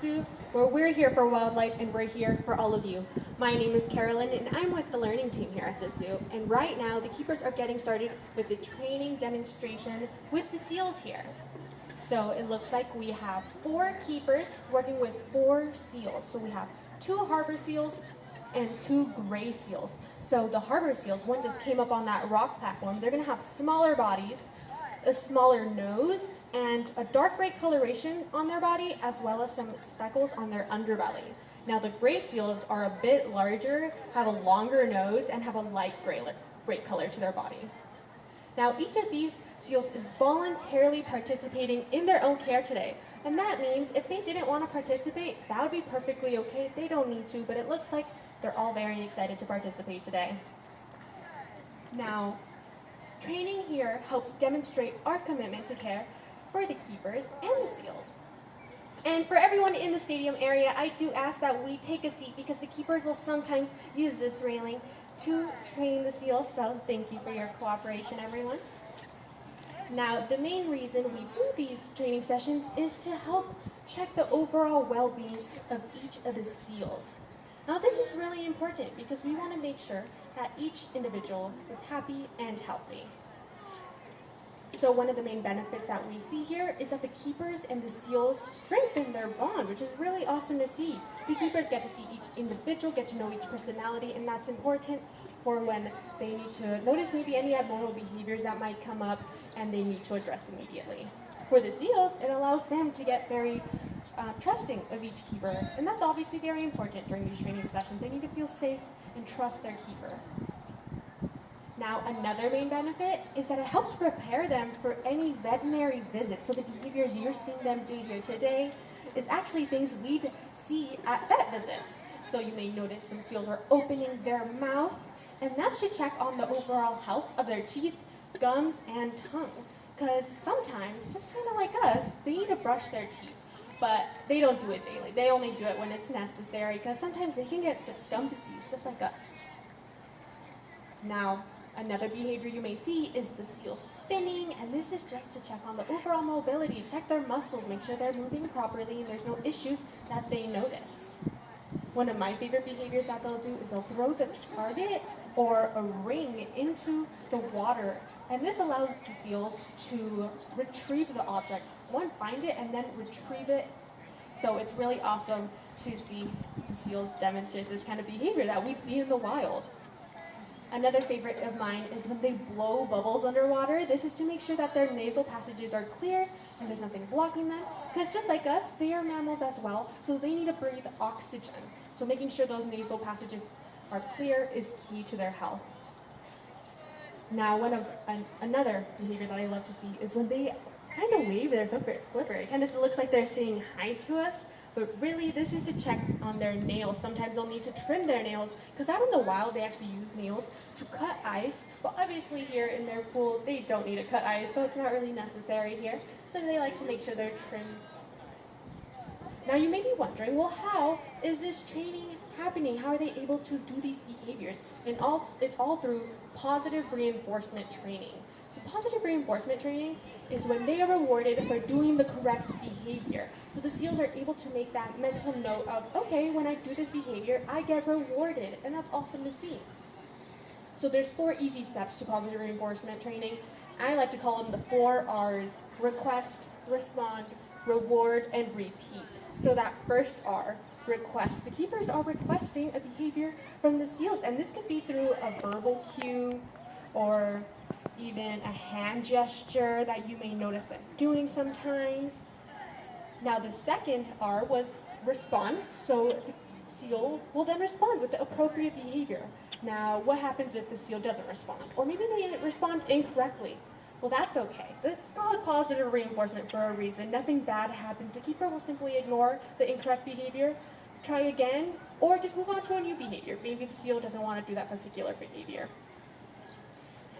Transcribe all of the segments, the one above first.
zoo, where we're here for wildlife and we're here for all of you. My name is Carolyn and I'm with the learning team here at the zoo. And right now the keepers are getting started with the training demonstration with the seals here. So it looks like we have 4 keepers working with 4 seals. So we have 2 harbor seals and 2 gray seals. So the harbor seals, one just came up on that rock platform. They're going to have smaller bodies, a smaller nose, and a dark gray coloration on their body, as well as some speckles on their underbelly. Now the gray seals are a bit larger, have a longer nose, and have a light gray color to their body. Now each of these seals is voluntarily participating in their own care today. And that means if they didn't want to participate, that would be perfectly okay. They don't need to, but it looks like they're all very excited to participate today. Now, training here helps demonstrate our commitment to care for the keepers and the seals. And for everyone in the stadium area, I do ask that we take a seat because the keepers will sometimes use this railing to train the seals, so thank you for your cooperation, everyone. Now, the main reason we do these training sessions is to help check the overall well-being of each of the seals. Now, this is really important because we want to make sure that each individual is happy and healthy. So one of the main benefits that we see here is that the keepers and the seals strengthen their bond, which is really awesome to see. The keepers get to see each individual, get to know each personality, and that's important for when they need to notice maybe any abnormal behaviors that might come up and they need to address immediately. For the seals, it allows them to get very trusting of each keeper, and that's obviously very important during these training sessions. They need to feel safe and trust their keeper. Now, another main benefit is that it helps prepare them for any veterinary visit. So the behaviors you're seeing them do here today is actually things we'd see at vet visits. So you may notice some seals are opening their mouth, and that should check on the overall health of their teeth, gums, and tongue. Because sometimes, just kind of like us, they need to brush their teeth. But they don't do it daily. They only do it when it's necessary, because sometimes they can get gum disease, just like us. Now, another behavior you may see is the seal spinning, and this is just to check on the overall mobility, check their muscles, make sure they're moving properly and there's no issues that they notice. One of my favorite behaviors that they'll do is they'll throw the target or a ring into the water, and this allows the seals to retrieve the object. One, find it and then retrieve it. So it's really awesome to see the seals demonstrate this kind of behavior that we'd see in the wild. Another favorite of mine is when they blow bubbles underwater. This is to make sure that their nasal passages are clear and there's nothing blocking them. Because just like us, they are mammals as well, so they need to breathe oxygen. So making sure those nasal passages are clear is key to their health. Now, another behavior that I love to see is when they kind of wave their flipper. It kind of looks like they're saying hi to us, but really this is to check on their nails. Sometimes they'll need to trim their nails, because out in the wild they actually use nails to cut ice, but obviously here in their pool they don't need to cut ice, so it's not really necessary here. So they like to make sure they're trimmed. Now you may be wondering, well, how is this training happening? How are they able to do these behaviors? And it's all through positive reinforcement training. So positive reinforcement training is when they are rewarded for doing the correct behavior. So the seals are able to make that mental note of, okay, when I do this behavior, I get rewarded, and that's awesome to see. So there's 4 easy steps to positive reinforcement training. I like to call them the 4 R's: request, respond, reward, and repeat. So that first R, request. The keepers are requesting a behavior from the seals, and this could be through a verbal cue or even a hand gesture that you may notice them doing sometimes. Now the second R was respond, so the seal will then respond with the appropriate behavior. Now what happens if the seal doesn't respond? Or maybe they respond incorrectly. Well, that's okay. It's called positive reinforcement for a reason. Nothing bad happens. The keeper will simply ignore the incorrect behavior, try again, or just move on to a new behavior. Maybe the seal doesn't want to do that particular behavior.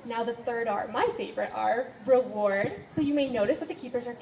Now the third R, my favorite R, reward. So you may notice that the keepers are